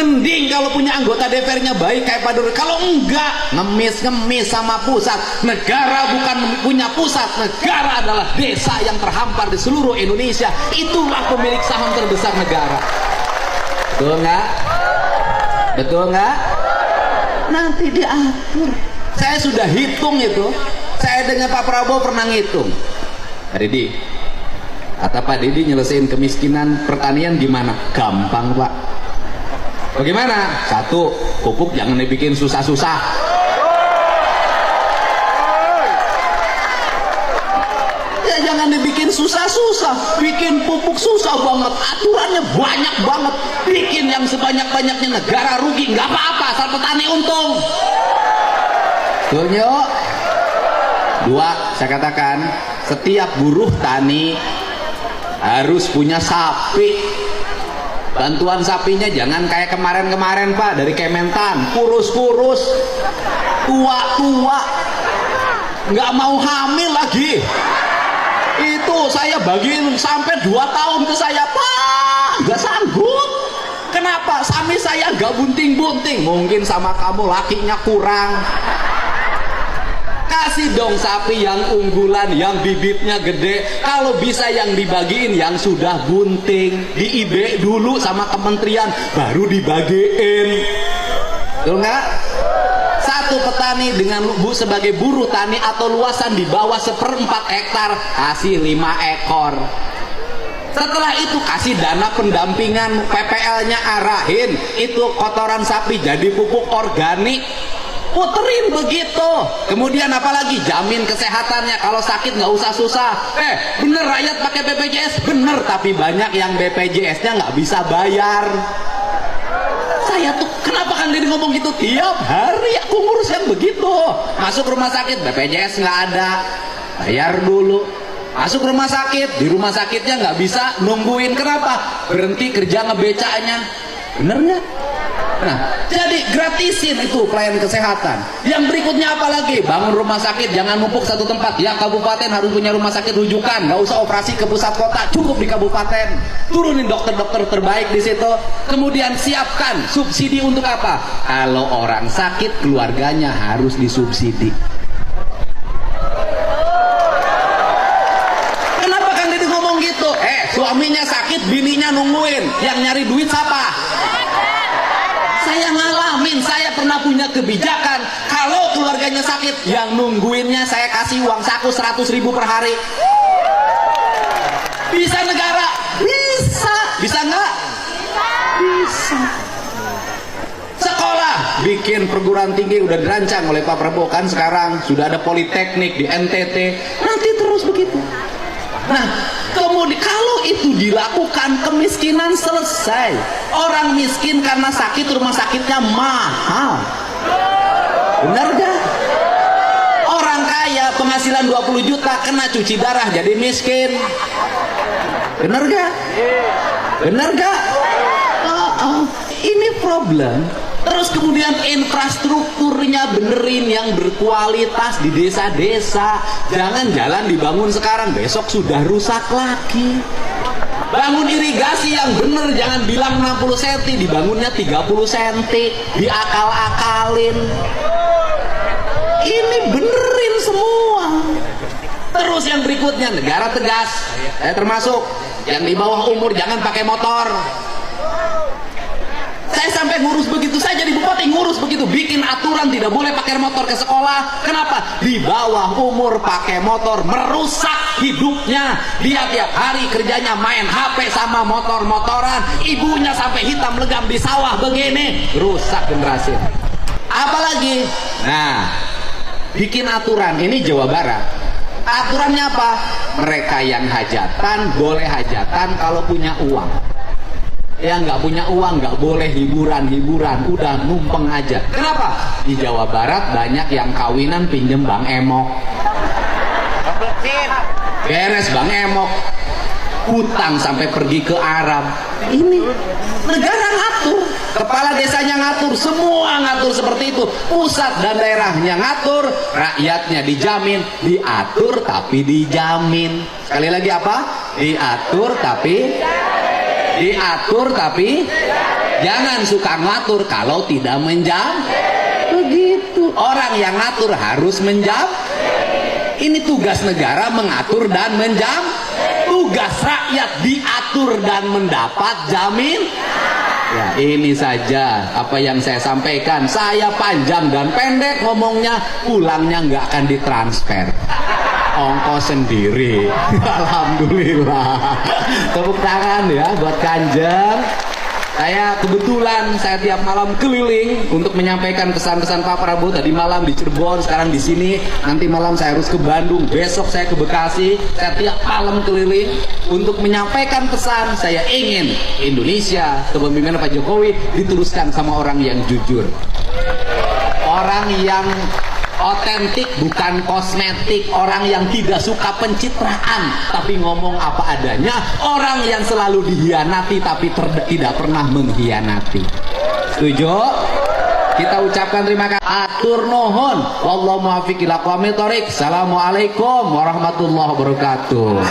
Mending kalau punya anggota DPR-nya baik kayak Pak Dur. Kalau enggak, ngemis-ngemis sama pusat. Negara bukan punya pusat, negara adalah desa yang terhampar di seluruh Indonesia. Itulah pemilik saham terbesar negara. Betul nggak? Betul nggak? Nanti diatur. Saya sudah hitung itu. Saya dengan Pak Prabowo pernah ngitung. Didi, kata Pak Didi, nyelesain kemiskinan pertanian gimana? Gampang, Pak. Bagaimana? Satu, pupuk jangan dibikin susah-susah. Ya jangan dibikin susah-susah. Bikin pupuk susah banget, aturannya banyak banget. Bikin yang sebanyak-banyaknya, negara rugi, nggak apa-apa, asal petani untung. Betul, yuk. Dua, saya katakan setiap buruh tani harus punya sapi. Bantuan sapinya jangan kayak kemarin-kemarin, Pak, dari Kementan, kurus-kurus, tua-tua, nggak mau hamil lagi. Itu saya bagiin sampai 2 tahun ke saya, Pak, nggak sanggup. Kenapa? Sapi saya nggak bunting-bunting. Mungkin sama kamu lakinya kurang. Kasih dong sapi yang unggulan, yang bibitnya gede. Kalau bisa yang dibagiin yang sudah bunting, di IB dulu sama kementerian, baru dibagiin. Betul nggak? Satu petani dengan Bu sebagai buruh tani atau luasan di bawah 1/4 hektar, kasih 5 ekor. Setelah itu kasih dana pendampingan, PPL-nya arahin, itu kotoran sapi jadi pupuk organik. Puterin begitu. Kemudian apalagi jamin kesehatannya, kalau sakit nggak usah susah. Bener rakyat pakai BPJS, bener, tapi banyak yang BPJS-nya nggak bisa bayar. Saya tuh kenapa kan dia ngomong gitu tiap hari, aku ngurus yang begitu. Masuk rumah sakit BPJS nggak ada, bayar dulu. Masuk rumah sakit, di rumah sakitnya nggak bisa nungguin. Kenapa? Berhenti kerja ngebecanya. Bener nggak? Nah, jadi gratisin itu pelayanan kesehatan. Yang berikutnya apa lagi? Bangun rumah sakit, jangan numpuk satu tempat. Ya, kabupaten harus punya rumah sakit rujukan, nggak usah operasi ke pusat kota, cukup di kabupaten. Turunin dokter-dokter terbaik di situ. Kemudian siapkan subsidi untuk apa? Kalau orang sakit, keluarganya harus disubsidi. Kenapa kan dia ngomong gitu? Suaminya sakit, bininya nungguin. Yang nyari duit siapa? Saya ngalamin, saya pernah punya kebijakan. Kalau keluarganya sakit, yang nungguinnya saya kasih uang saku 100.000 per hari. Bisa negara? Bisa. Bisa nggak? Bisa. Sekolah, bikin perguruan tinggi udah dirancang oleh Pak Prabowo kan sekarang. Sudah ada politeknik di NTT. Nanti terus begitu. Nah, kemudian kalau itu dilakukan, kemiskinan selesai. Orang miskin karena sakit, rumah sakitnya mahal. Benar gak? Orang kaya penghasilan 20 juta kena cuci darah jadi miskin. Benar gak? Benar gak? Ini problem. Terus kemudian infrastrukturnya benerin yang berkualitas di desa-desa. Jangan jalan dibangun sekarang, besok sudah rusak lagi. Bangun irigasi yang bener, jangan bilang 60 cm, dibangunnya 30 cm, diakal-akalin. Ini benerin semua. Terus yang berikutnya, negara tegas, termasuk yang di bawah umur jangan pakai motor. Saya sampai ngurus begitu, saya jadi bupati ngurus begitu, bikin aturan tidak boleh pakai motor ke sekolah. Kenapa? Di bawah umur pakai motor merusak hidupnya. Dia tiap hari kerjanya main HP sama motor-motoran, ibunya sampai hitam legam di sawah begini, rusak generasi. Apalagi, nah, bikin aturan, ini Jawa Barat. Aturannya apa? Mereka yang hajatan boleh hajatan kalau punya uang. Yang nggak punya uang nggak boleh hiburan-hiburan, udah numpeng aja. Kenapa? Di Jawa Barat banyak yang kawinan pinjem Bang Emok. Beres Bang Emok, hutang sampai pergi ke Arab. Ini negara ngatur, kepala desanya ngatur, semua ngatur seperti itu. Pusat dan daerahnya ngatur, rakyatnya dijamin, diatur tapi dijamin. Sekali lagi apa? Diatur tapi Jangan suka ngatur kalau tidak menjam. Begitu. Orang yang ngatur harus menjam. Ini tugas negara mengatur dan menjam. Tugas rakyat diatur dan mendapat jamin. Ya, ini saja apa yang saya sampaikan. Saya panjang dan pendek ngomongnya, pulangnya nggak akan ditransfer, ongkos sendiri. Alhamdulillah. Tepuk tangan ya buat Kanjeng. Saya kebetulan saya tiap malam keliling untuk menyampaikan pesan-pesan Pak Prabowo. Tadi malam di Cirebon, sekarang di sini. Nanti malam saya harus ke Bandung, besok saya ke Bekasi. Saya tiap malam keliling untuk menyampaikan pesan. Saya ingin Indonesia kepemimpinan Pak Jokowi diteruskan sama orang yang jujur, orang yang otentik bukan kosmetik, orang yang tidak suka pencitraan tapi ngomong apa adanya, orang yang selalu dihianati tapi tidak pernah mengkhianati. Setuju? Kita ucapkan terima kasih. Atur nuhun. Wallahu muwaffiq ila aqwamit thoriq. Assalamualaikum warahmatullahi wabarakatuh.